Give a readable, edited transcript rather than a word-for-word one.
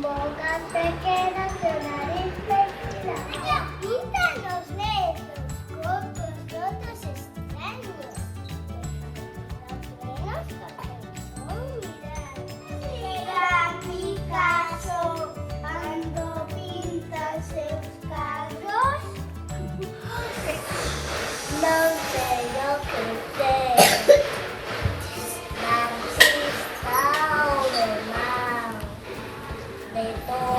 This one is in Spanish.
bocas pequeñas de nariz perfilada. Pintan los dedos, cortos, rotos, extraños. Los frenos mira Picasso, cuando pinta seus carros. No sé lo que sé. Narcisa o de mar, de todo.